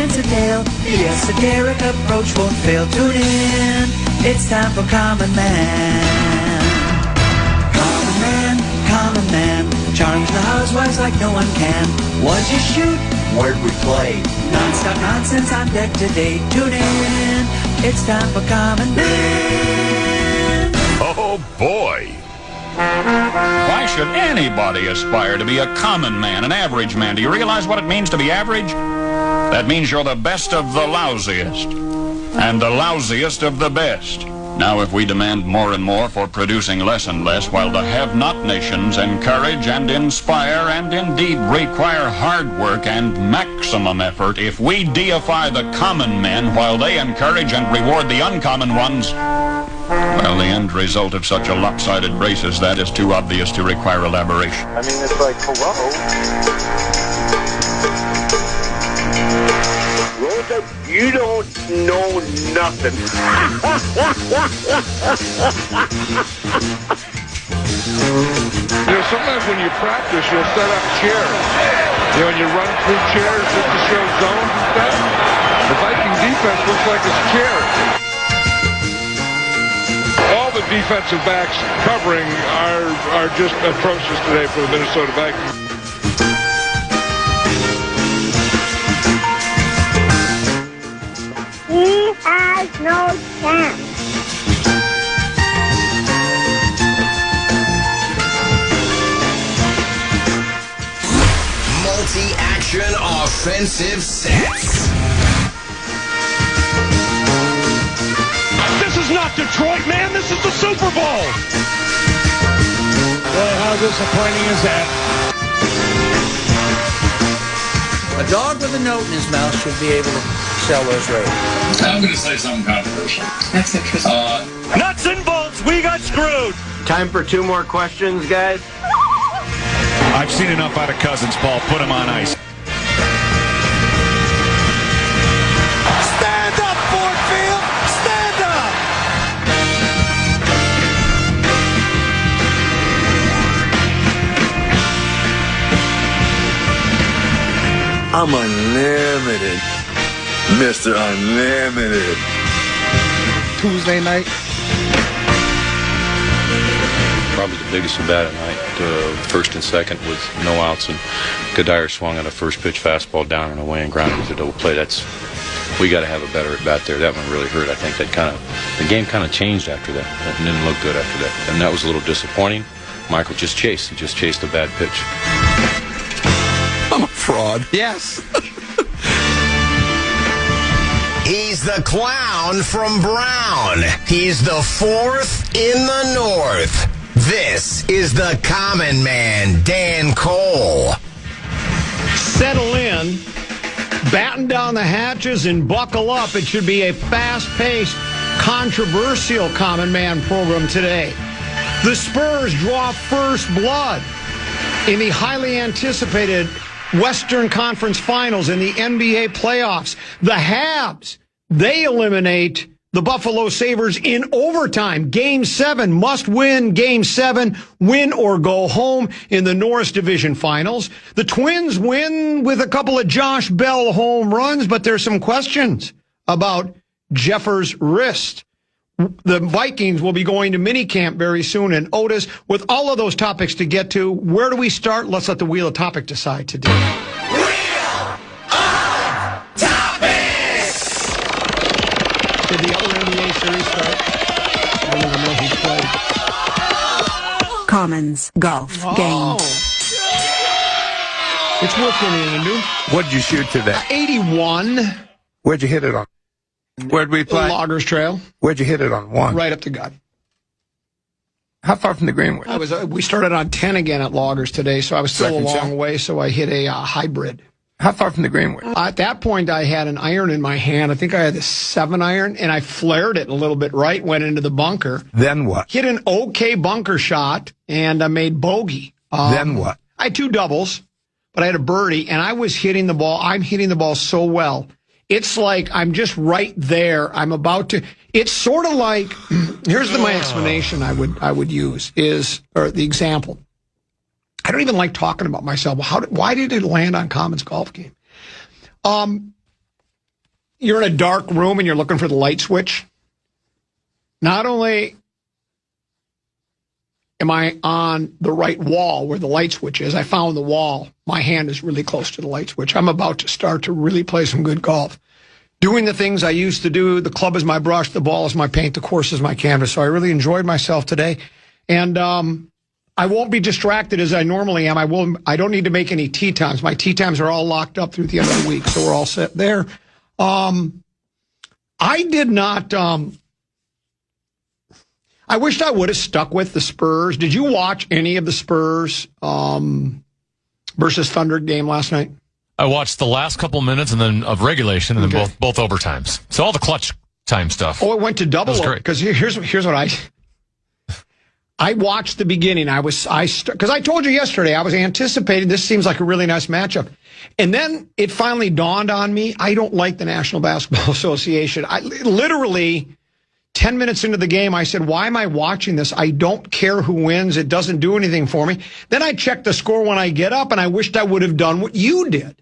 tale. The esoteric approach won't fail. Tune in, it's time for Common Man. Common man, charms the housewives like no one can. What'd you shoot? Where'd we play? Non-stop nonsense on deck today. Tune in, it's time for Common Man. Oh boy! Why should anybody aspire to be a common man, an average man? Do you realize what it means to be average? That means you're the best of the lousiest, and the lousiest of the best. Now, if we demand more and more for producing less and less, while the have-not nations encourage and inspire and indeed require hard work and maximum effort, if we deify the common men while they encourage and reward the uncommon ones, well, the end result of such a lopsided race as that is too obvious to require elaboration. I mean, it's like, hello? Rosa, you don't know nothing. Sometimes when you practice, you'll set up chairs. When you run through chairs just to show zones and stuff. The Viking defense looks like it's chairs. All the defensive backs covering are just atrocious today for the Minnesota Vikings. He has no chance. Multi-action offensive sets. This is not Detroit, man. This is the Super Bowl. Boy, how disappointing is that? A dog with a note in his mouth should be able to sell those ratings. I'm going to say something controversial. That's interesting. Nuts and bolts, we got screwed. Time for 2 more questions, guys. I've seen enough out of Cousins, Paul. Put him on ice. Stand up, Ford Field. Stand up. I'm unlimited. Mr. Unlimited. Tuesday night. Probably the biggest at bat at night. First and second with no outs, and Godire swung on a first pitch fastball down and away and grounded to double play. We got to have a better at bat there. That one really hurt. I think the game kind of changed after that. It didn't look good after that, and that was a little disappointing. Michael just chased. He just chased a bad pitch. I'm a fraud. Yes. He's the clown from Brown. He's the 4th in the North. This is the Common Man, Dan Cole. Settle in, batten down the hatches, and buckle up. It should be a fast-paced, controversial Common Man program today. The Spurs draw first blood in the highly anticipated Western Conference Finals in the NBA playoffs. The Habs, they eliminate the Buffalo Sabres in overtime. Game 7, must win Game 7, win or go home in the Norris Division Finals. The Twins win with a couple of Josh Bell home runs, but there's some questions about Jeffers' wrist. The Vikings will be going to minicamp very soon, and Otis, with all of those topics to get to, where do we start? Let's let the Wheel of Topic decide today. Wheel of Topics! Did the other NBA series start? I don't even know who played. Commons Golf Game. It's working, Andrew. What'd you shoot today? 81. Where'd you hit it on? Where'd we play? Loggers Trail. Where'd you hit it on? 1? Right up the gut. How far from the green were you? We started on 10 again at Loggers today, so I was still a long way, so I hit a hybrid. How far from the green were you? At that point, I had an iron in my hand. I think I had the 7 iron, and I flared it a little bit right, went into the bunker. Then what? Hit an okay bunker shot, and I made bogey. Then what? I had 2 doubles, but I had a birdie, and I was hitting the ball. I'm hitting the ball so well. It's like I'm just right there. I'm about to. It's sort of like. Here's my explanation. I would use or the example. I don't even like talking about myself. Why did it land on Commons Golf Game? you're in a dark room and you're looking for the light switch, not only am I on the right wall where the light switch is, I found the wall. My hand is really close to the light switch. I'm about to start to really play some good golf. Doing the things I used to do. The club is my brush, the ball is my paint, the course is my canvas. So I really enjoyed myself today. And I won't be distracted as I normally am. I don't need to make any tee times. My tee times are all locked up through the end of the week, so we're all set there. I did not... I wished I would have stuck with the Spurs. Did you watch any of the Spurs versus Thunder game last night? I watched the last couple minutes and then of regulation and then both overtimes. So all the clutch time stuff. Oh, it went to double. Because here's what I watched the beginning. Because I told you yesterday I was anticipating this seems like a really nice matchup. And then it finally dawned on me, I don't like the National Basketball Association. I literally 10 minutes into the game, I said, why am I watching this? I don't care who wins. It doesn't do anything for me. Then I checked the score when I get up, and I wished I would have done what you did.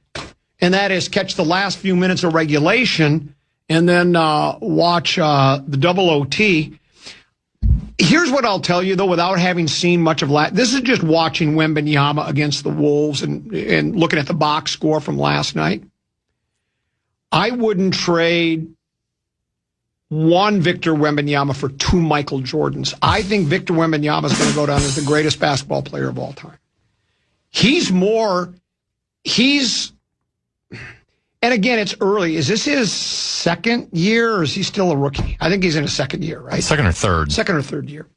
And that is catch the last few minutes of regulation and then watch the double OT. Here's what I'll tell you, though, without having seen much of this is just watching Wembanyama against the Wolves and looking at the box score from last night. I wouldn't trade one Victor Wembanyama for two Michael Jordans. I think Victor Wembanyama is going to go down as the greatest basketball player of all time. And again, it's early. Is this his second year or is he still a rookie? I think he's in his second year, right? Second or third. Second or third year.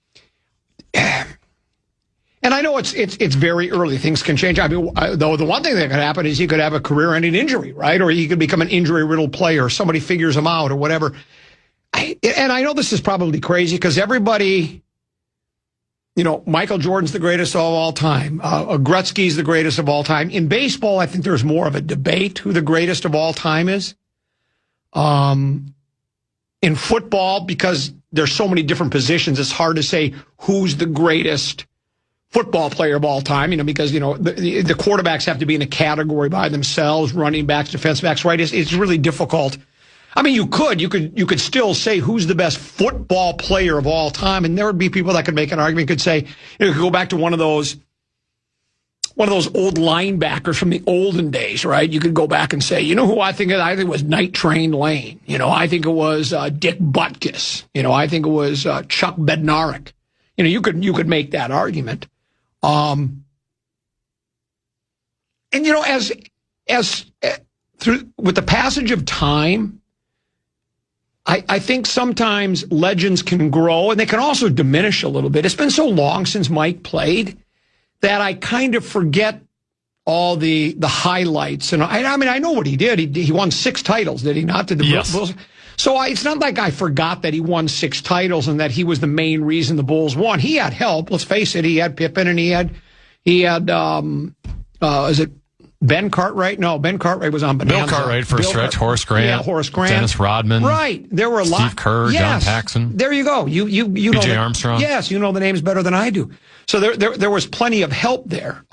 And I know it's very early. Things can change. I mean, though the one thing that could happen is he could have a career-ending injury, right? Or he could become an injury-riddled player. Somebody figures him out or whatever. And I know this is probably crazy because everybody, Michael Jordan's the greatest of all time. Gretzky's the greatest of all time. In baseball, I think there's more of a debate who the greatest of all time is. In football, because there's so many different positions, it's hard to say who's the greatest football player of all time, because, the quarterbacks have to be in a category by themselves, running backs, defensive backs, right? It's really difficult. I mean, you could still say who's the best football player of all time, and there would be people that could make an argument, could say, you could go back to one of those old linebackers from the olden days, right? You could go back and say, who I think it was Night Train Lane. I think it was Dick Butkus. I think it was Chuck Bednarik. You could make that argument. And as through with the passage of time, I think sometimes legends can grow and they can also diminish a little bit. It's been so long since Mike played that I kind of forget all the highlights. And I mean, I know what he did. He won 6 titles, did he not? Yes. Bulls? So it's not like I forgot that he won 6 titles and that he was the main reason the Bulls won. He had help. Let's face it. He had Pippen and he had is it Ben Cartwright? No, Ben Cartwright was on Bonanza. Bill Cartwright for a stretch. Horace Grant. Yeah, Horace Grant. Dennis Rodman. Right. There were a lot. Steve Kerr. Yes. John Paxson. There you go. You know. B.J. Armstrong. Yes, you know the names better than I do. So there was plenty of help there.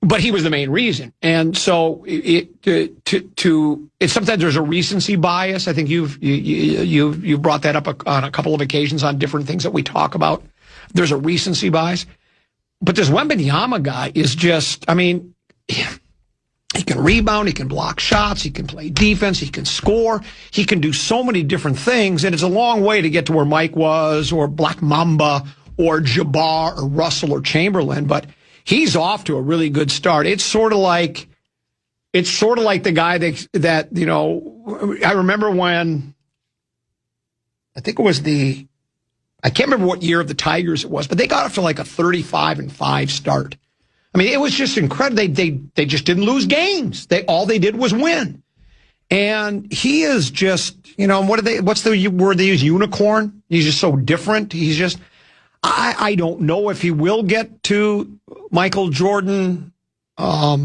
But he was the main reason. And so sometimes there's a recency bias. I think you've brought that up on a couple of occasions on different things that we talk about. There's a recency bias. But this Wembanyama guy is just, I mean, he can rebound, he can block shots, he can play defense, he can score, he can do so many different things, and it's a long way to get to where Mike was, or Black Mamba, or Jabbar, or Russell, or Chamberlain, but he's off to a really good start. It's sort of like the guy that I remember when, I think it was I can't remember what year of the Tigers it was, but they got up to like a 35-5 start. I mean, it was just incredible. They just didn't lose games. All they did was win. And he is just, what's the word they use? Unicorn? He's just so different. He's just, I don't know if he will get to Michael Jordan. What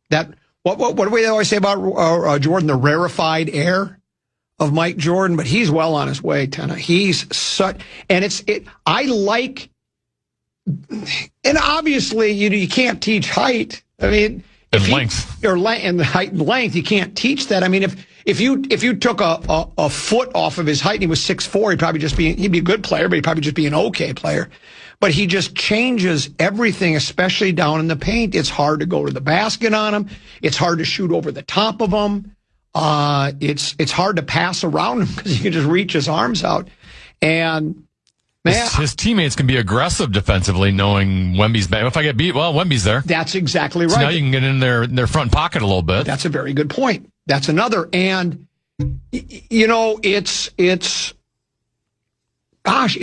do we always say about Jordan, the rarefied air of Mike Jordan? But he's well on his way, Tenna. He's such, and I like, and obviously you can't teach height. I mean, length. And the height and length, you can't teach that. I mean, if you took a foot off of his height and he was 6'4", he'd be a good player, but he'd probably just be an okay player. But he just changes everything, especially down in the paint. It's hard to go to the basket on him. It's hard to shoot over the top of him. It's hard to pass around him because he can just reach his arms out. And man, his teammates can be aggressive defensively, knowing Wemby's back. If I get beat, well, Wemby's there. That's exactly right. So now you can get in their front pocket a little bit. That's a very good point. That's another. And it's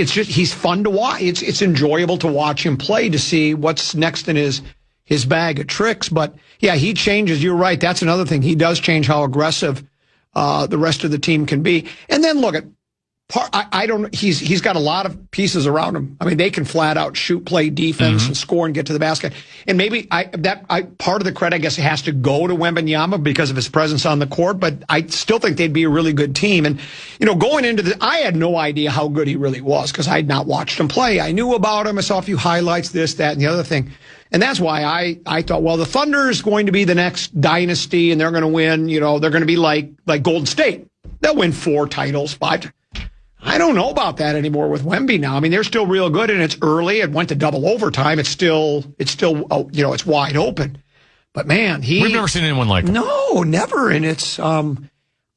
just, he's fun to watch. It's enjoyable to watch him play, to see what's next in his bag of tricks. But yeah, he changes. You're right. That's another thing. He does change how aggressive the rest of the team can be. And then look at he's got a lot of pieces around him. I mean, they can flat out shoot, play defense, and score and get to the basket. And maybe part of the credit, I guess, has to go to Wembanyama because of his presence on the court. But I still think they'd be a really good team. And going into I had no idea how good he really was because I had not watched him play. I knew about him. I saw a few highlights, this, that, and the other thing. And that's why I thought, well, the Thunder is going to be the next dynasty, and they're going to win. They're going to be like Golden State. They'll win 4 titles, 5. I don't know about that anymore with Wemby now. I mean, they're still real good, and it's early. It went to double overtime. It's still it's wide open. But man, we've never seen anyone like him. No, never. And it's but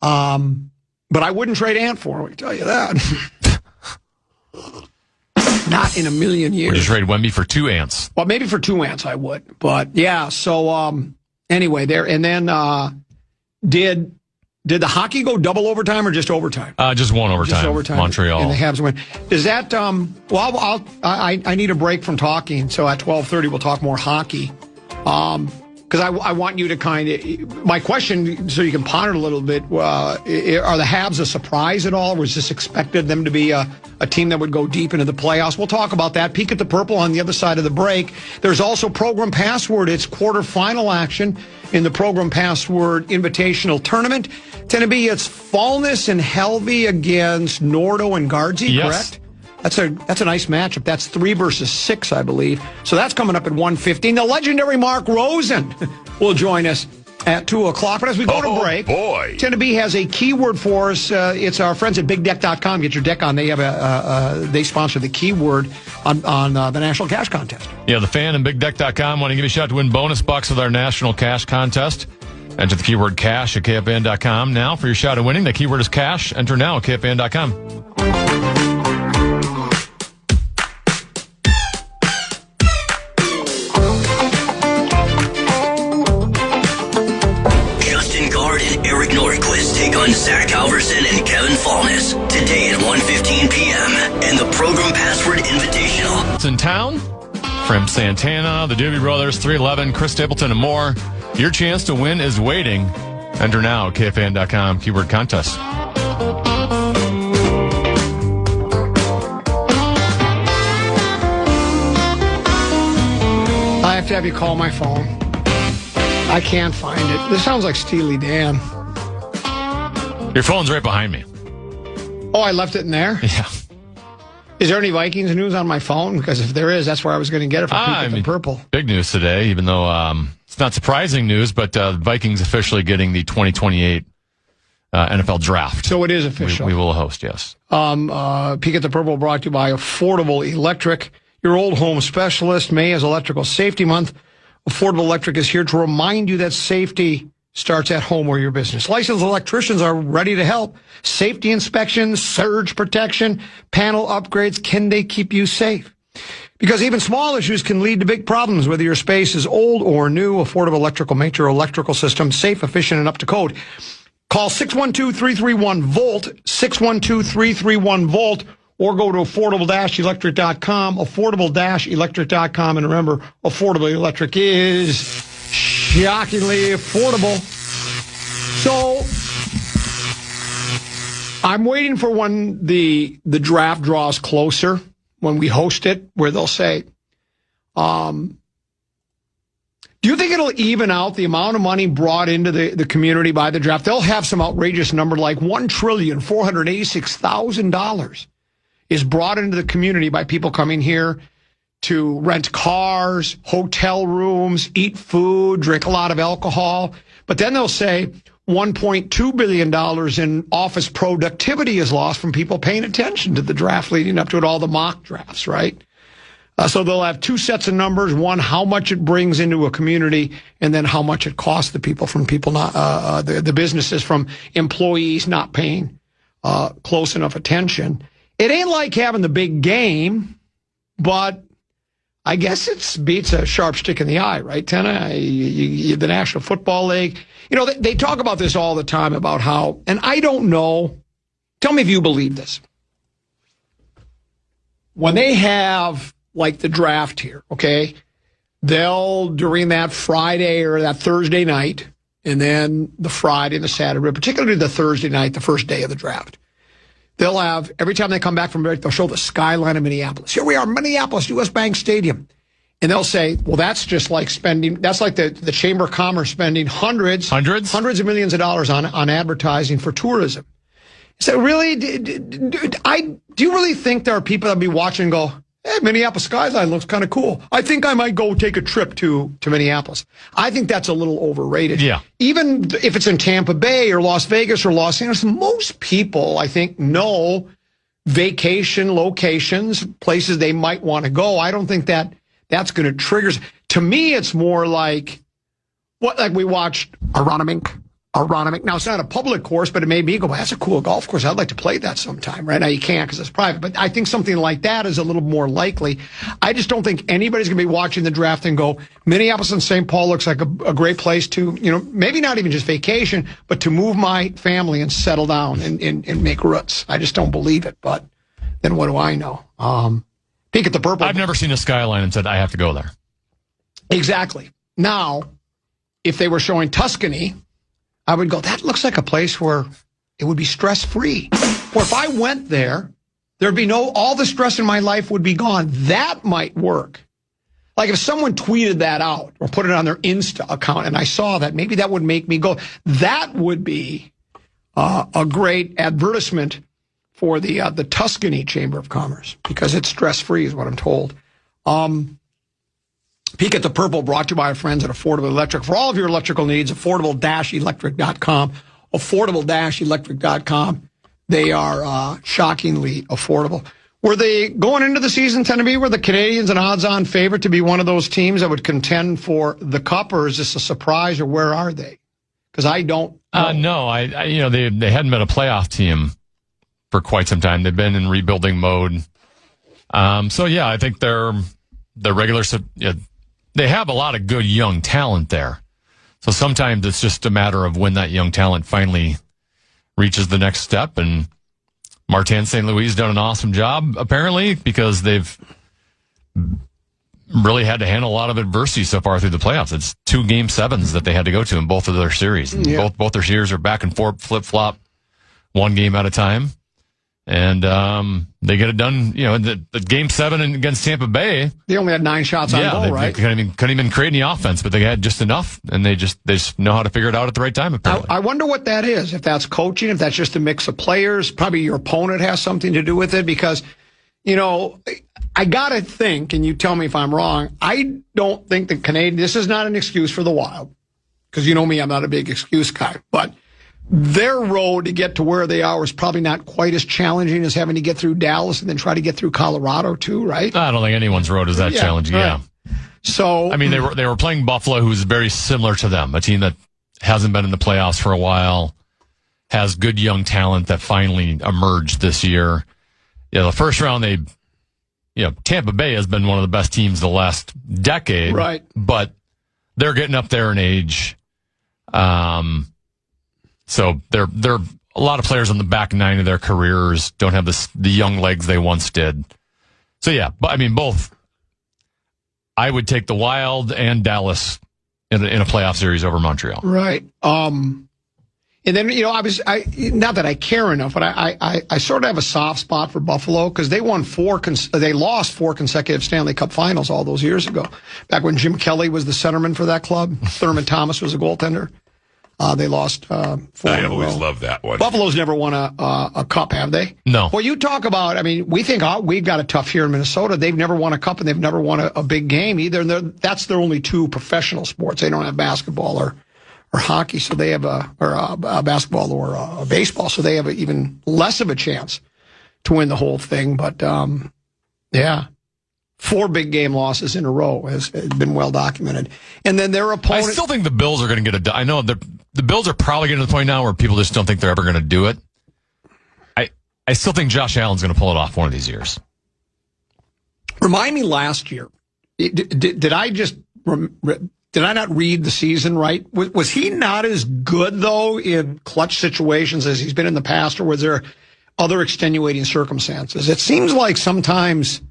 I wouldn't trade Ant for him. I can tell you that. Not in a million years. Would you trade Wemby for 2 Ants? Well, maybe for 2 Ants I would. But yeah. So anyway, there and then Did the hockey go double overtime or just overtime? Just one overtime. Just overtime. Montreal. And the Habs win. Does that? Well, I need a break from talking. So at 12:30 we'll talk more hockey. Because I want you to kind of, my question, so you can ponder a little bit. Are the Habs a surprise at all? Was this expected them to be a team that would go deep into the playoffs? We'll talk about that. Peek at the purple on the other side of the break. There's also Program Password. It's quarterfinal action in the Program Password Invitational Tournament. Tennessee, it's Fallness and Helvey against Nordo and Guardsy, correct? That's a nice matchup. That's 3 versus 6, I believe. So that's coming up at 1:15. The legendary Mark Rosen will join us at 2 o'clock. But as we go to break, Tennessee has a keyword for us. It's our friends at BigDeck.com. Get your deck on. They have they sponsor the keyword on the National Cash Contest. Yeah, the fan and BigDeck.com want to give you a shot to win bonus bucks with our National Cash Contest. Enter the keyword cash at KFAN.com now for your shot at winning. The keyword is cash. Enter now at KFAN.com. Take on Zach Halverson and Kevin Fallness today at 1:15 p.m. and the Program Password Invitational. It's in town. From Santana, the Doobie Brothers, 311, Chris Stapleton, and more. Your chance to win is waiting. Enter now at KFAN.com, keyword contest. I have to have you call my phone. I can't find it. This sounds like Steely Dan. Your phone's right behind me. Oh, I left it in there? Yeah. Is there any Vikings news on my phone? Because if there is, that's where I was going to get it from the purple. Big news today, even though it's not surprising news, but the Vikings officially getting the 2028 NFL draft. So it is official. We will host, yes. Peek at the Purple brought to you by Affordable Electric, your old home specialist. May is Electrical Safety Month. Affordable Electric is here to remind you that safety starts at home or your business. Licensed electricians are ready to help. Safety inspections, surge protection, panel upgrades. Can they keep you safe? Because even small issues can lead to big problems, whether your space is old or new. Affordable Electric will make your electrical system safe, efficient, and up to code. Call 612-331-VOLT, 612-331-VOLT, or go to affordable-electric.com, affordable-electric.com. And remember, Affordable Electric is shockingly affordable. So I'm waiting for when the draft draws closer, when we host it, where they'll say, do you think it'll even out the amount of money brought into the community by the draft? They'll have some outrageous number like $1,486,000 is brought into the community by people coming here to rent cars, hotel rooms, eat food, drink a lot of alcohol. But then they'll say $1.2 billion in office productivity is lost from people paying attention to the draft leading up to it, all the mock drafts, right? So they'll have two sets of numbers, one, how much it brings into a community, and then how much it costs the people from people not, the businesses from employees not paying close enough attention. It ain't like having the big game, but I guess it beats a sharp stick in the eye, right, Tenna? The National Football League. You know, they talk about this all the time about how, and I don't know, tell me if you believe this. When they have, like, the draft here, okay, they'll, during that Friday or that Thursday night, and then the Friday and the Saturday, particularly the Thursday night, the first day of the draft, they'll have, every time they come back from break, they'll show the skyline of Minneapolis. Here we are, Minneapolis, U.S. Bank Stadium. And they'll say, well, that's just like spending, that's like the Chamber of Commerce spending hundreds of millions of dollars on advertising for tourism. So really, do you really think there are people that be watching and go, hey, Minneapolis skyline looks kind of cool. I think I might go take a trip to Minneapolis. I think that's a little overrated. Yeah. Even if it's in Tampa Bay or Las Vegas or Los Angeles, most people, I think, know vacation locations, places they might want to go. I don't think that's going to trigger. To me, it's more like we watched Aronimink. Now, it's not a public course, but it made me go, well, that's a cool golf course. I'd like to play that sometime. Right now, you can't because it's private. But I think something like that is a little more likely. I just don't think anybody's going to be watching the draft and go, Minneapolis and St. Paul looks like a great place to, maybe not even just vacation, but to move my family and settle down and make roots. I just don't believe it. But then what do I know? Peek at the purple. I've never seen a skyline and said, I have to go there. Exactly. Now, if they were showing Tuscany, I would go, that looks like a place where it would be stress-free. Or if I went there, there'd be all the stress in my life would be gone. That might work. Like if someone tweeted that out or put it on their Insta account and I saw that, maybe that would make me go. That would be a great advertisement for the Tuscany Chamber of Commerce because it's stress-free is what I'm told. Peek at the Purple, brought to you by our friends at Affordable Electric. For all of your electrical needs, affordable-electric.com. Affordable-electric.com. They are shockingly affordable. Were they going into the season, Tennessee, were the Canadians an odds-on favorite to be one of those teams that would contend for the Cup, or is this a surprise, or where are they? Because I don't know. No, they hadn't been a playoff team for quite some time. They've been in rebuilding mode. So, yeah, I think they're the regular. They have a lot of good young talent there. So sometimes it's just a matter of when that young talent finally reaches the next step. And Martin St. Louis has done an awesome job, apparently, because they've really had to handle a lot of adversity so far through the playoffs. It's 2 Game 7s that they had to go to in both of their series. Yeah. Both their series are back and forth, flip-flop, 1 game at a time. And they get it done, in the Game 7 against Tampa Bay. They only had 9 shots on goal, right? They couldn't even create any offense, but they had just enough, and they just know how to figure it out at the right time, apparently. I wonder what that is, if that's coaching, if that's just a mix of players. Probably your opponent has something to do with it because, I got to think, and you tell me if I'm wrong, I don't think the Canadians, this is not an excuse for the Wild, because you know me, I'm not a big excuse guy, but their road to get to where they are was probably not quite as challenging as having to get through Dallas and then try to get through Colorado too, right? I don't think anyone's road is that challenging. Right. Yeah. So I mean, they were playing Buffalo, who's very similar to them, a team that hasn't been in the playoffs for a while, has good young talent that finally emerged this year. Yeah, the first round Tampa Bay has been one of the best teams the last decade, right? But they're getting up there in age. So they're a lot of players on the back 9 of their careers don't have the young legs they once did. So yeah, but I mean both. I would take the Wild and Dallas in a playoff series over Montreal. Right. And then not that I care enough, but I sort of have a soft spot for Buffalo because they lost 4 consecutive Stanley Cup Finals all those years ago. Back when Jim Kelly was the centerman for that club, Thurman Thomas was a goaltender. They lost 4 I always love that one. Buffalo's never won a cup, have they? No. Well, you talk about, I mean, we think we've got it tough here in Minnesota. They've never won a cup, and they've never won a big game either. And that's their only two professional sports. They don't have basketball or hockey, so they have a basketball or baseball, so they have even less of a chance to win the whole thing. But, yeah. 4 big game losses in a row has been well documented. And then their opponent... I still think the Bills are going to get I know the Bills are probably getting to the point now where people just don't think they're ever going to do it. I still think Josh Allen's going to pull it off one of these years. Remind me last year. Did I not read the season right? Was he not as good, though, in clutch situations as he's been in the past, or was there other extenuating circumstances? It seems like sometimes...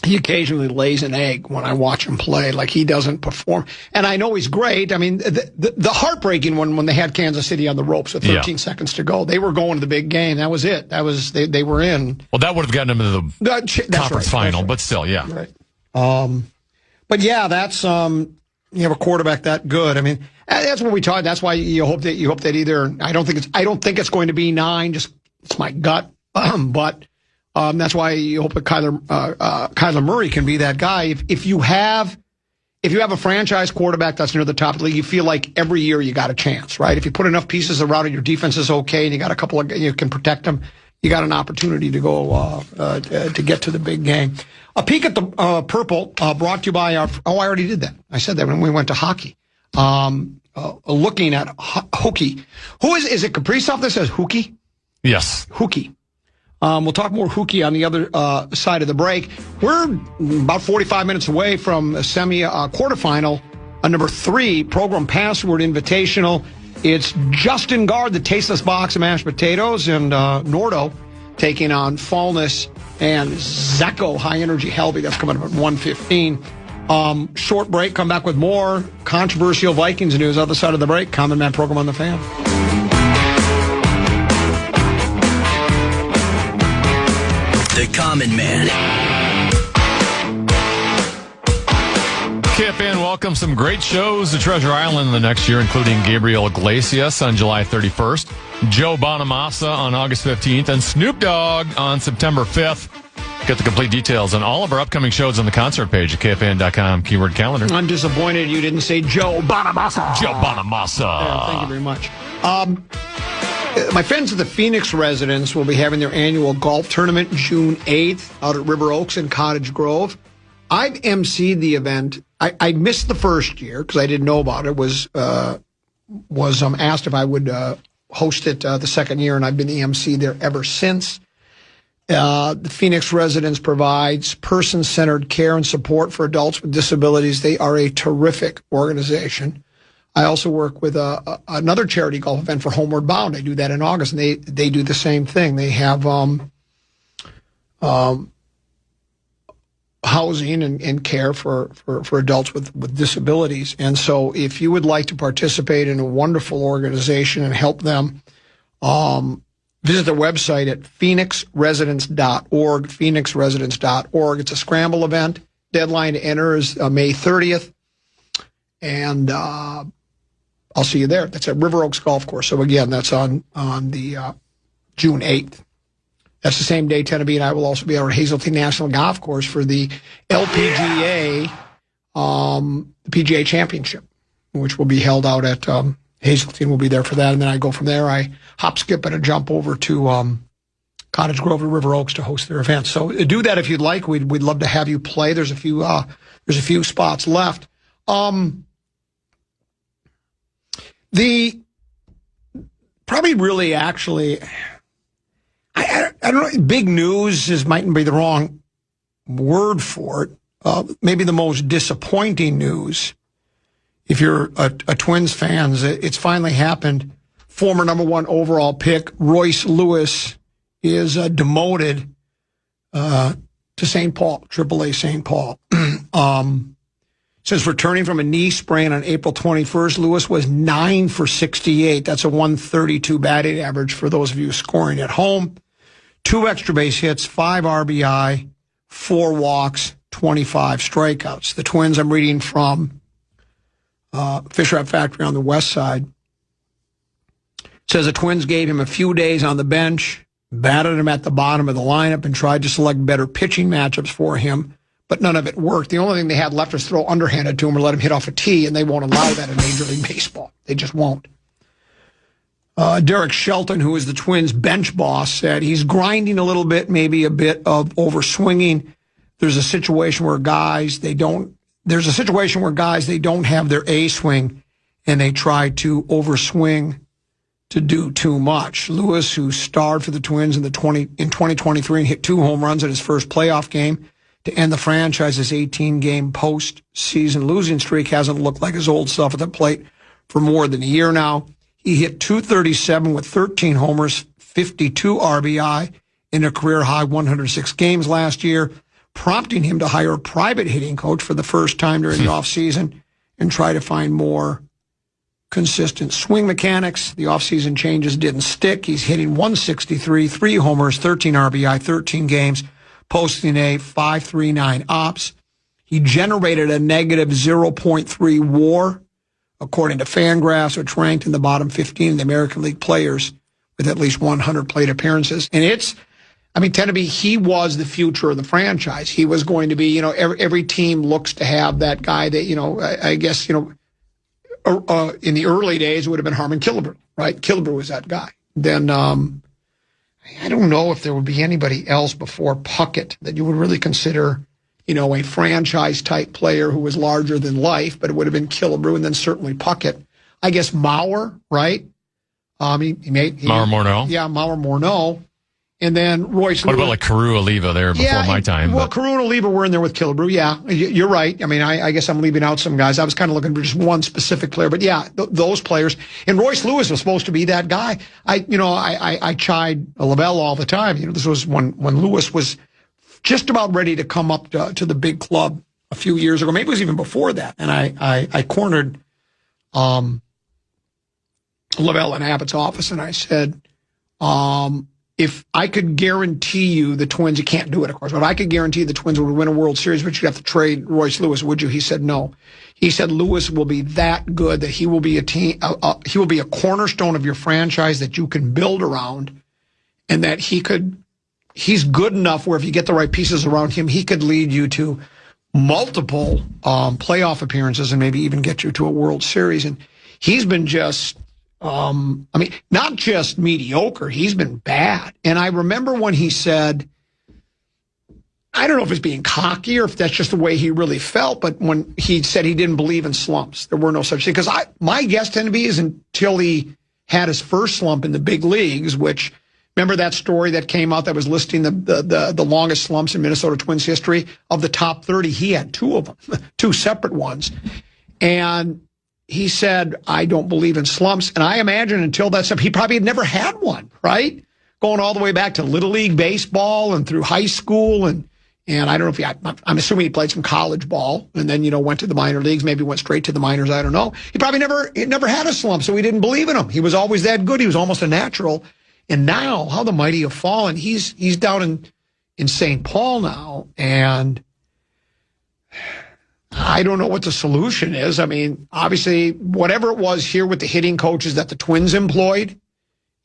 he occasionally lays an egg when I watch him play, like he doesn't perform. And I know he's great. I mean, the heartbreaking one when they had Kansas City on the ropes with 13 seconds to go. They were going to the big game. That was it. They were in. Well, that would have gotten them into the conference final, but still, yeah. Right. But yeah, that's you have a quarterback that good. I mean, that's what we talked. That's why you hope that either I don't think it's going to be 9. Just it's my gut, but. That's why you hope that Kyler Murray can be that guy. If you have a franchise quarterback that's near the top of the league, you feel like every year you got a chance, right? If you put enough pieces around it, your defense is okay, and you got a couple of you can protect them. You got an opportunity to go to get to the big game. A peek at the purple brought to you by I already did that. I said that when we went to hockey. Looking at hooky. Who is it? Kaprizov that says hooky? Yes, hooky. We'll talk more hooky on the other side of the break. We're about 45 minutes away from a quarterfinal, number 3, Program Password Invitational. It's Justin Guard, the Tasteless Box of Mashed Potatoes, and Nordo taking on Fallness and Zacco High Energy Helby. That's coming up at 1:15. Short break, come back with more controversial Vikings news. Other side of the break, Common Man Program on the Fan. The Common Man. KFAN welcomes some great shows to Treasure Island the next year, including Gabriel Iglesias on July 31st, Joe Bonamassa on August 15th, and Snoop Dogg on September 5th. Get the complete details on all of our upcoming shows on the concert page at KFAN.com, keyword calendar. I'm disappointed you didn't say Joe Bonamassa. Joe Bonamassa. Yeah, thank you very much. My friends at the Phoenix Residence will be having their annual golf tournament June 8th out at River Oaks in Cottage Grove. I've emceed the event. I missed the first year because I didn't know about it. Was asked if I would host it the second year, and I've been the MC there ever since. The Phoenix Residence provides person-centered care and support for adults with disabilities. They are a terrific organization. I also work with another charity golf event for Homeward Bound. I do that in August, and they do the same thing. They have housing and care for adults with disabilities. And so if you would like to participate in a wonderful organization and help them, visit their website at phoenixresidence.org, phoenixresidence.org. It's a scramble event. Deadline to enter is May 30th. And I'll see you there. That's at River Oaks Golf Course. So again, that's on the June 8th. That's the same day Tennessee and I will also be out at Hazeltine National Golf Course for the LPGA PGA Championship, which will be held out at Hazeltine. Will be there for that, and then I go from there. I hop, skip, and a jump over to Cottage Grove or River Oaks to host their event. So do that if you'd like. We'd love to have you play. There's a few spots left. The probably really actually, I don't know. Big news mightn't be the wrong word for it. Maybe the most disappointing news. If you're a Twins fan, it's finally happened. Former number 1 overall pick Royce Lewis is demoted to St. Paul, AAA St. Paul. Since returning from a knee sprain on April 21st, Lewis was 9 for 68. That's a 132 batting average for those of you scoring at home. 2 extra base hits, 5 RBI, 4 walks, 25 strikeouts. The Twins, I'm reading from Fisher Factory on the west side, Says the Twins gave him a few days on the bench, batted him at the bottom of the lineup, and tried to select better pitching matchups for him, but none of it worked. The only thing they had left was throw underhanded to him or let him hit off a tee, and they won't allow that in Major League Baseball. They just won't. Derek Shelton, who is the Twins' bench boss, said he's grinding a little bit, maybe a bit of overswinging. There's a situation where guys they don't have their A swing, and they try to overswing to do too much. Lewis, who starred for the Twins in 2023 and hit 2 home runs in his first playoff game to end the franchise's 18-game postseason losing streak, hasn't looked like his old self at the plate for more than a year now. He hit .237 with 13 homers, 52 RBI in a career-high 106 games last year, prompting him to hire a private hitting coach for the first time during the offseason and try to find more consistent swing mechanics. The offseason changes didn't stick. He's hitting .163, 3 homers, 13 RBI, 13 games, posting a .539 ops. He generated a negative 0.3 WAR, according to Fangraphs, which ranked in the bottom 15 of the American League players with at least 100 plate appearances. And he was the future of the franchise. He was going to be, every team looks to have that guy that, I guess, in the early days, it would have been Harmon Killebrew, right? Killebrew was that guy. Then I don't know if there would be anybody else before Puckett that you would really consider a franchise-type player who was larger than life, but it would have been Killebrew and then certainly Puckett. I guess Mauer, right? Mauer Morneau. Yeah, Mauer Morneau. And then Royce. What about like Carew Oliva there before my time? Well, Carew and Oliva were in there with Killebrew. Yeah, you're right. I guess I'm leaving out some guys. I was kind of looking for just one specific player, but yeah, those players. And Royce Lewis was supposed to be that guy. I chide Lavelle all the time. This was when Lewis was just about ready to come up to the big club a few years ago. Maybe it was even before that. And I cornered Lavelle in Abbott's office, and I said, if I could guarantee you the Twins, you can't do it, of course, but if I could guarantee the Twins would win a World Series, but you'd have to trade Royce Lewis, would you? He said no. He said Lewis will be that good that he will be he will be a cornerstone of your franchise that you can build around, and that he's good enough where if you get the right pieces around him, he could lead you to multiple playoff appearances and maybe even get you to a World Series. And he's been just, not just mediocre, he's been bad. And I remember when he said, I don't know if it's being cocky or if that's just the way he really felt, but when he said he didn't believe in slumps, there were no such thing. Because my guess tended to be is until he had his first slump in the big leagues, which, remember that story that came out that was listing the longest slumps in Minnesota Twins history? Of the top 30, he had 2 of them, 2 separate ones. And he said, I don't believe in slumps. And I imagine until that slump, he probably had never had one, right? Going all the way back to Little League baseball and through high school. And I don't know if I'm assuming he played some college ball and then, went to the minor leagues, maybe went straight to the minors. I don't know. He probably never had a slump, so he didn't believe in him. He was always that good. He was almost a natural. And now, how the mighty have fallen. He's down in St. Paul now, and I don't know what the solution is. Obviously, whatever it was here with the hitting coaches that the Twins employed,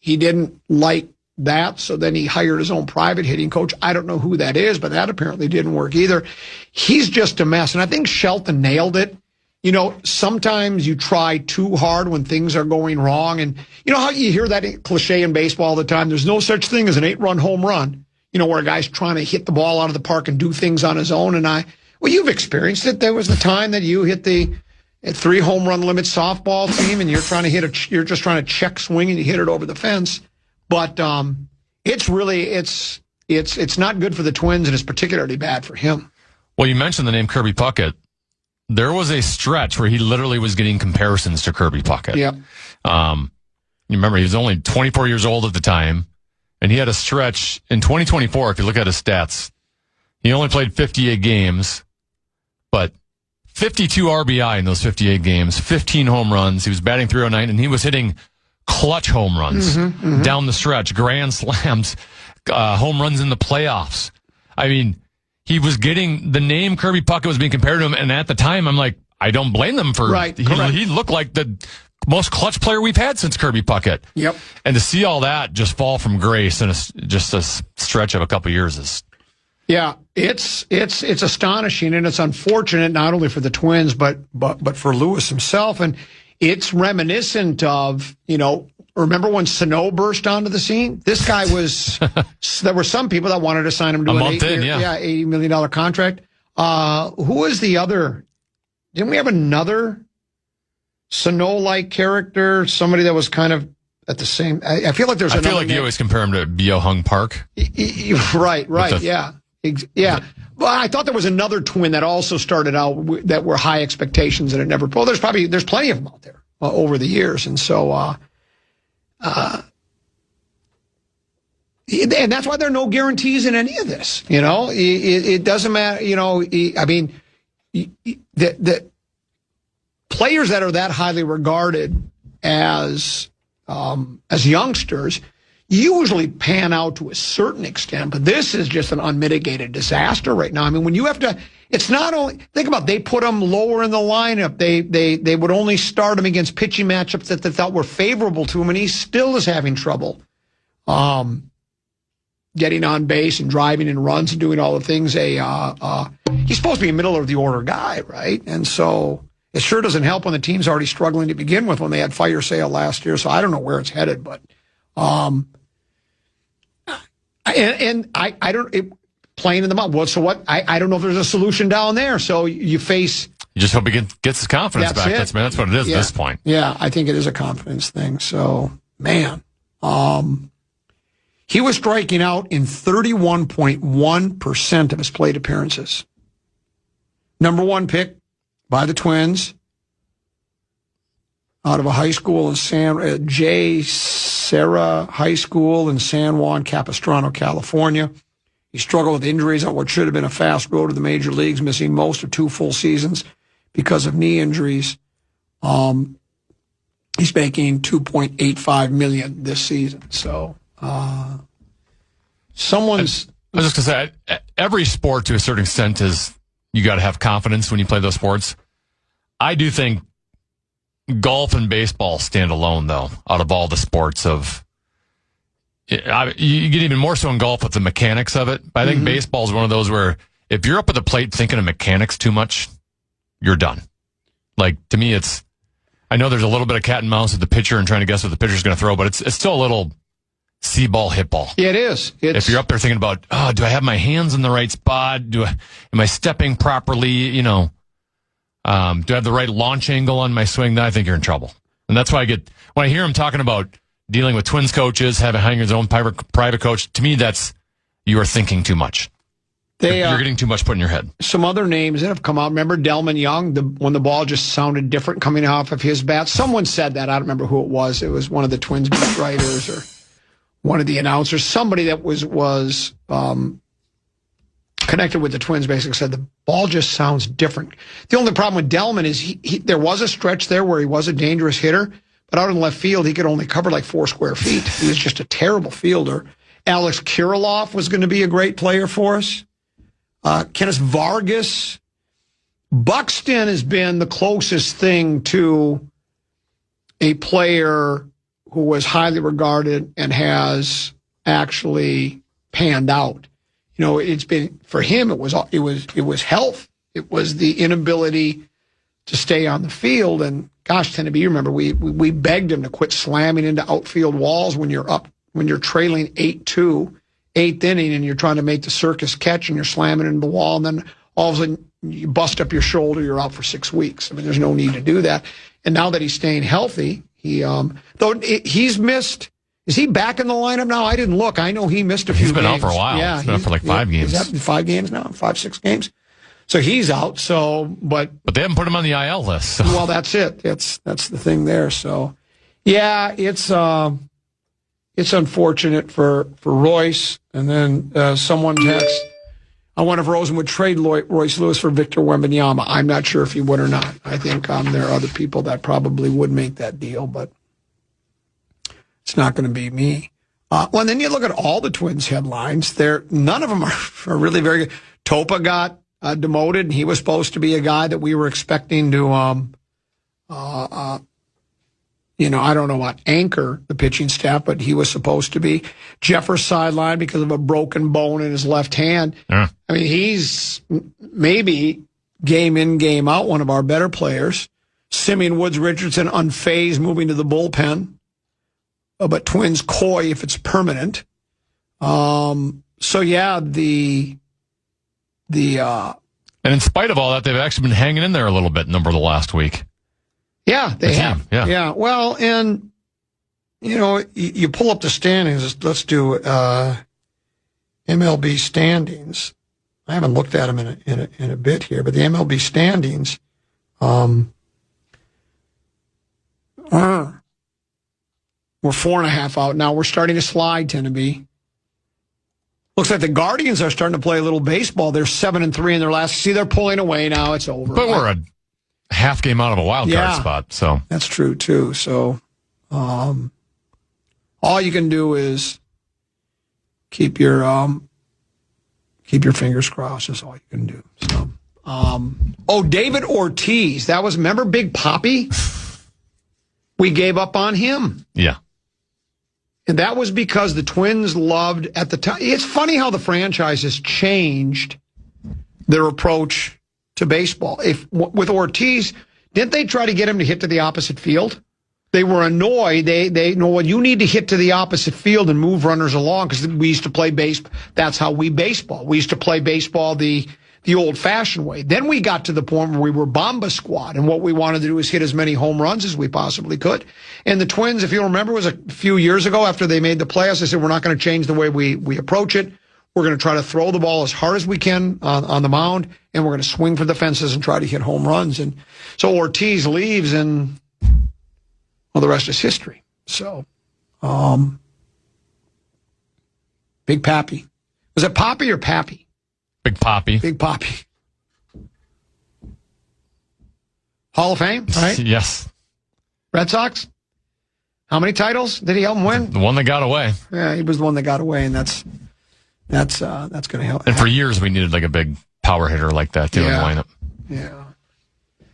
he didn't like that, so then he hired his own private hitting coach. I don't know who that is, but that apparently didn't work either. He's just a mess, and I think Shelton nailed it. Sometimes you try too hard when things are going wrong. And you know how you hear that cliche in baseball all the time? There's no such thing as an 8-run home run, where a guy's trying to hit the ball out of the park and do things on his own. And you've experienced it. There was the time that you hit the 3 home run limit softball team and you're trying to you're just trying to check swing and you hit it over the fence. But it's not good for the Twins, and it's particularly bad for him. Well, you mentioned the name Kirby Puckett. There was a stretch where he literally was getting comparisons to Kirby Puckett. Yeah. You remember he was only 24 years old at the time, and he had a stretch in 2024. If you look at his stats, he only played 58 games, but 52 RBI in those 58 games, 15 home runs. He was batting .309, and he was hitting clutch home runs down the stretch, grand slams, home runs in the playoffs. He was getting the name Kirby Puckett was being compared to him, and at the time, I'm like, I don't blame them for. Right, he looked like the most clutch player we've had since Kirby Puckett. Yep. And to see all that just fall from grace in just a stretch of a couple years is. Yeah, it's astonishing, and it's unfortunate not only for the Twins but for Lewis himself, and it's reminiscent of, remember when Sano burst onto the scene? This guy was. There were some people that wanted to sign him to an $80 million contract. Who was the other? Didn't we have another Sano-like character? Somebody that was kind of at the same. I feel like there's. I feel like you always compare him to Bio Hung Park. Right, yeah. Yeah. Well, I thought there was another twin that also started out that were high expectations and it never. Well, there's plenty of them out there over the years, and so and that's why there are no guarantees in any of this. It doesn't matter. I mean, the players that are that highly regarded as youngsters usually pan out to a certain extent, but this is just an unmitigated disaster right now. I mean, when you have to, it's not only, think about, they put them lower in the lineup. They would only start him against pitching matchups that they thought were favorable to him, and he still is having trouble getting on base and driving in runs and doing all the things he's supposed to be a middle of the order guy, right? And so it sure doesn't help when the team's already struggling to begin with when they had fire sale last year. So I don't know where it's headed, but I don't playing in the mountain. So what? I don't know if there's a solution down there. So you just hope he gets his confidence back. That's what it is at this point. Yeah, I think it is a confidence thing. So man, he was striking out in 31.1% of his plate appearances. Number one pick by the Twins out of a high school in J. Serra High School in San Juan Capistrano, California. He struggled with injuries on what should have been a fast road to the major leagues, missing most of 2 full seasons because of knee injuries. He's making $2.85 million this season. So, I was just going to say, every sport to a certain extent you got to have confidence when you play those sports. I do think golf and baseball stand alone, though, out of all the sports you get even more so in golf with the mechanics of it. But I think baseball is one of those where if you're up at the plate thinking of mechanics too much, you're done. Like, to me, I know there's a little bit of cat and mouse with the pitcher and trying to guess what the pitcher's going to throw, but it's still a little see ball, hit ball. Yeah, it is. If you're up there thinking about, do I have my hands in the right spot? Am I stepping properly? Do I have the right launch angle on my swing? Then I think you're in trouble. And that's why when I hear him talking about dealing with Twins coaches, hiring his own private coach, to me, you are thinking too much. You're getting too much put in your head. Some other names that have come out. Remember Delman Young, when the ball just sounded different coming off of his bat? Someone said that. I don't remember who it was. It was one of the Twins beat writers or one of the announcers. Somebody that was connected with the Twins basically said the ball just sounds different. The only problem with Delman is there was a stretch there where he was a dangerous hitter, but out in left field, he could only cover like 4 square feet. He was just a terrible fielder. Alex Kirilloff was going to be a great player for us. Kenneth Vargas. Buxton has been the closest thing to a player who was highly regarded and has actually panned out. It's been, for him, it was health. It was the inability to stay on the field. And gosh, Tenneby, you remember we begged him to quit slamming into outfield walls when you're trailing 8-2, 8th inning, and you're trying to make the circus catch and you're slamming into the wall, and then all of a sudden you bust up your shoulder, you're out for 6 weeks. I mean, there's no need to do that. And now that he's staying healthy, he's missed. Is he back in the lineup now? I didn't look. I know he missed a few games. He's been out for a while. Yeah, he's been out for like 5 games. He's been 5 games now, 5-6 games. So he's out. But they haven't put him on the IL list. So. Well, that's it. That's the thing there. So, yeah, it's unfortunate for Royce. And then someone texts, I wonder if Rosen would trade Royce Lewis for Victor Wembanyama. I'm not sure if he would or not. I think there are other people that probably would make that deal, but it's not going to be me. And then you look at all the Twins headlines. None of them are really very good. Topa got demoted, and he was supposed to be a guy that we were expecting to I don't know about anchor the pitching staff, but he was supposed to be. Jeffers sidelined because of a broken bone in his left hand. Yeah. I mean, he's maybe game in, game out, one of our better players. Simeon Woods Richardson unfazed, moving to the bullpen. But Twins coy if it's permanent. So yeah, and in spite of all that, they've actually been hanging in there a little bit over the last week. Yeah, they have. Yeah. Well, and you pull up the standings. Let's do MLB standings. I haven't looked at them in a bit here, but the MLB standings. We're 4.5 out now. We're starting to slide, Tennessee. Looks like the Guardians are starting to play a little baseball. They're 7-3 in their last. See, they're pulling away now. It's over. But we're a half game out of a wild card spot, so that's true too. So, all you can do is keep your fingers crossed. That's all you can do. So, David Ortiz. That was, remember Big Papi? We gave up on him. Yeah. And that was because the Twins loved at the time. It's funny how the franchise has changed their approach to baseball. With Ortiz, didn't they try to get him to hit to the opposite field? They were annoyed. They know, well, you need to hit to the opposite field and move runners along, because we used to play baseball. That's how we baseball. We used to play baseball the old-fashioned way. Then we got to the point where we were Bomba Squad, and what we wanted to do was hit as many home runs as we possibly could. And the Twins, if you remember, was a few years ago after they made the playoffs, they said, we're not going to change the way we approach it. We're going to try to throw the ball as hard as we can on the mound, and we're going to swing for the fences and try to hit home runs. And so Ortiz leaves, and well, the rest is history. So, Big Pappy. Was it Poppy or Pappy? Big Papi. Big Papi. Hall of Fame, right? Yes. Red Sox? How many titles did he help him win? The one that got away. Yeah, he was the one that got away, and that's going to help. And for years, we needed like a big power hitter like that too in the lineup. Yeah.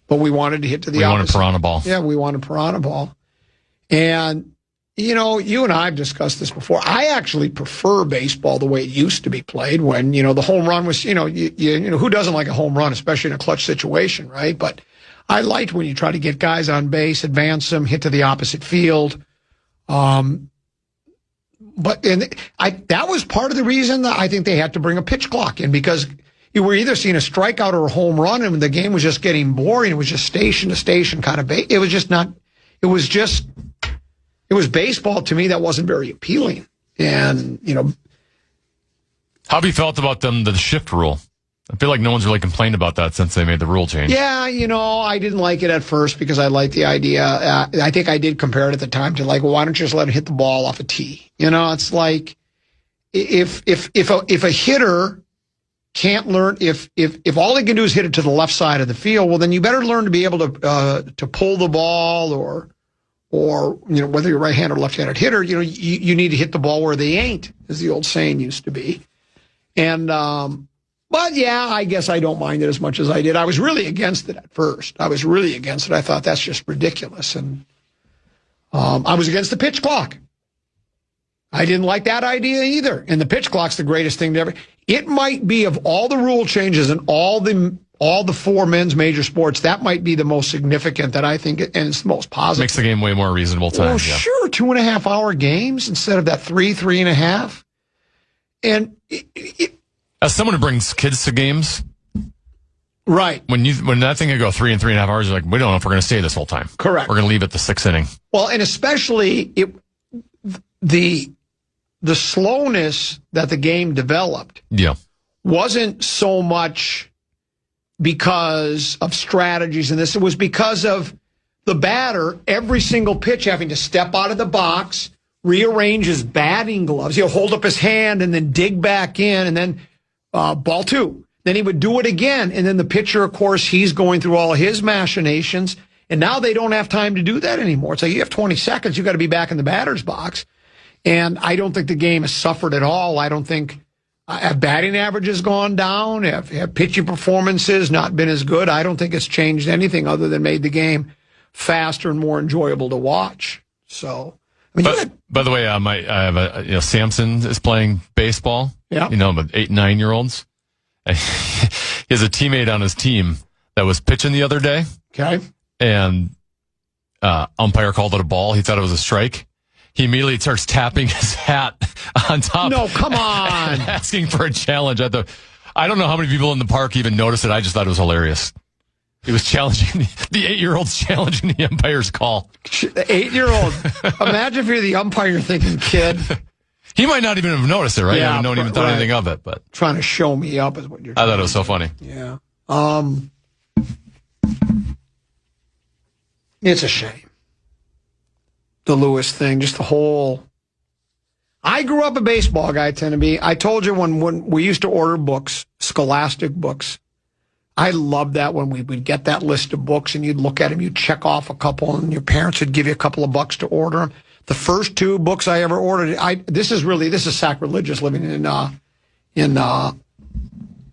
But we wanted to hit to the opposite. We wanted Piranha ball. Yeah, we wanted Piranha ball. And you and I have discussed this before. I actually prefer baseball the way it used to be played, when, the home run was, who doesn't like a home run, especially in a clutch situation, right? But I liked when you try to get guys on base, advance them, hit to the opposite field. That was part of the reason that I think they had to bring a pitch clock in, because you were either seeing a strikeout or a home run, and the game was just getting boring. It was just station to station kind of it was just not. It was baseball to me that wasn't very appealing. And, how have you felt about the shift rule? I feel like no one's really complained about that since they made the rule change. Yeah, I didn't like it at first because I liked the idea. I think I did compare it at the time to why don't you just let him hit the ball off a tee? It's like if a hitter can't learn, if all he can do is hit it to the left side of the field, well, then you better learn to be able to pull the ball, or whether you're right-handed or left-handed hitter, you need to hit the ball where they ain't, as the old saying used to be. And, but yeah, I guess I don't mind it as much as I did. I was really against it at first. I thought that's just ridiculous. And, I was against the pitch clock. I didn't like that idea either. And the pitch clock's the greatest thing to ever. It might be, of all the rule changes and all the four men's major sports, that might be the most significant, that I think, and it's the most positive. Makes the game way more reasonable time. Well, sure, 2.5 hour games instead of that 3.5. And as someone who brings kids to games, right? When that thing could go 3 and 3.5 hours, you're like, we don't know if we're going to stay this whole time. Correct. We're going to leave at the 6th inning. Well, and especially the slowness that the game developed. Yeah. Wasn't so much because of strategies in this. It was because of the batter, every single pitch, having to step out of the box, rearrange his batting gloves. He'll hold up his hand and then dig back in, and then ball 2. Then he would do it again. And then the pitcher, of course, he's going through all of his machinations. And now they don't have time to do that anymore. It's like you have 20 seconds. You got to be back in the batter's box. And I don't think the game has suffered at all. I don't think have batting average has gone down. Have pitching performances not been as good? I don't think it's changed anything other than made the game faster and more enjoyable to watch. So, I mean, by the way, I have Samson is playing baseball. Yeah. With 8 and 9-year-olds. He has a teammate on his team that was pitching the other day. Okay. And umpire called it a ball. He thought it was a strike. He immediately starts tapping his hat on top. No, come on. Asking for a challenge. I don't know how many people in the park even noticed it. I just thought it was hilarious. He was challenging the 8-year-old's challenging the umpire's call. The 8-year-old. Imagine if you're the umpire thinking, kid. He might not even have noticed it, right? Yeah, No one even thought anything of it. But trying to show me up is what you're. I thought it was so funny. Yeah. It's a shame. The Lewis thing, just the whole. I grew up a baseball guy, I told you when we used to order books, Scholastic books. I loved that when we would get that list of books and you'd look at them, you'd check off a couple, and your parents would give you a couple of bucks to order them. The first 2 books I ever ordered, this is sacrilegious living in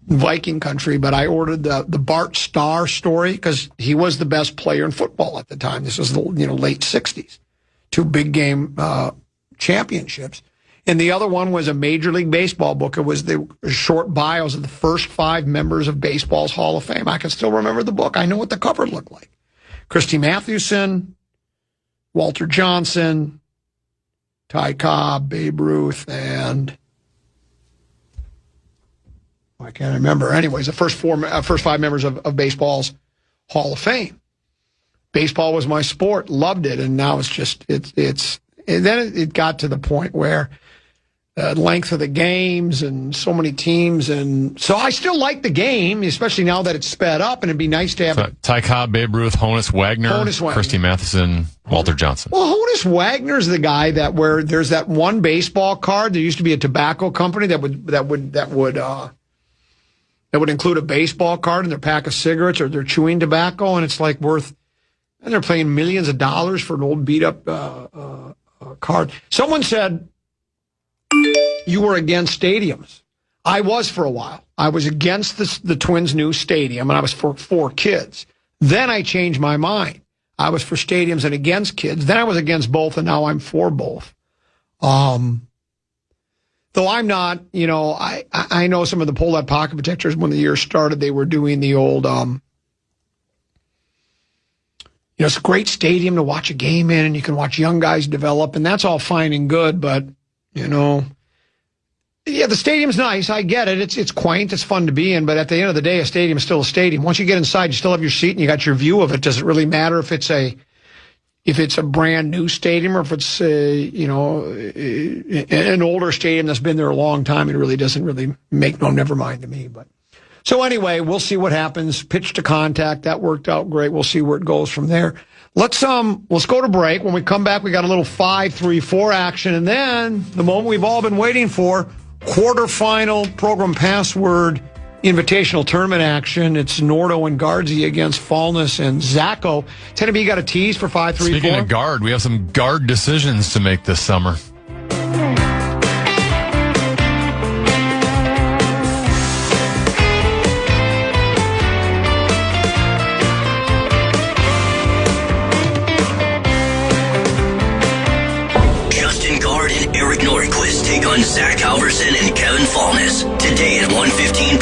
Viking country, but I ordered the Bart Starr story because he was the best player in football at the time. This was the late 60s. 2 big game championships. And the other one was a Major League Baseball book. It was the short bios of the first 5 members of baseball's Hall of Fame. I can still remember the book. I know what the cover looked like. Christy Mathewson, Walter Johnson, Ty Cobb, Babe Ruth, and I can't remember. Anyways, the first 5 members of baseball's Hall of Fame. Baseball was my sport, loved it, and now it's and then it got to the point where length of the games and so many teams, and so I still like the game, especially now that it's sped up, and it'd be nice to have Ty Cobb, Babe Ruth, Honus Wagner, Christy Mathewson, Walter Johnson. Well, Honus Wagner's the guy where there's that one baseball card. There used to be a tobacco company that would include a baseball card and their pack of cigarettes or their chewing tobacco, and it's like worth. And they're paying millions of dollars for an old beat-up card. Someone said you were against stadiums. I was for a while. I was against the Twins' new stadium, and I was for kids. Then I changed my mind. I was for stadiums and against kids. Then I was against both, and now I'm for both. Though I'm not, I know some of the pull-out pocket protectors, when the year started, they were doing the old... it's a great stadium to watch a game in, and you can watch young guys develop, and that's all fine and good, but, the stadium's nice. I get it. It's quaint. It's fun to be in, but at the end of the day, a stadium is still a stadium. Once you get inside, you still have your seat, and you got your view of it. Does it really matter if it's a brand new stadium or if it's, an older stadium that's been there a long time? It really doesn't really make never mind to me, but. So anyway, we'll see what happens. Pitch to contact, that worked out great. We'll see where it goes from there. Let's go to break. When we come back, we got a little 5-3-4 action, and then the moment we've all been waiting for, quarterfinal program password invitational tournament action. It's Nordo and Guardsy against Fallness and Zacco. Tennessee got a tease for 5-3-4. Speaking of guard, we have some guard decisions to make this summer. Zach Halverson and Kevin Fallness today at 1:15 p.m.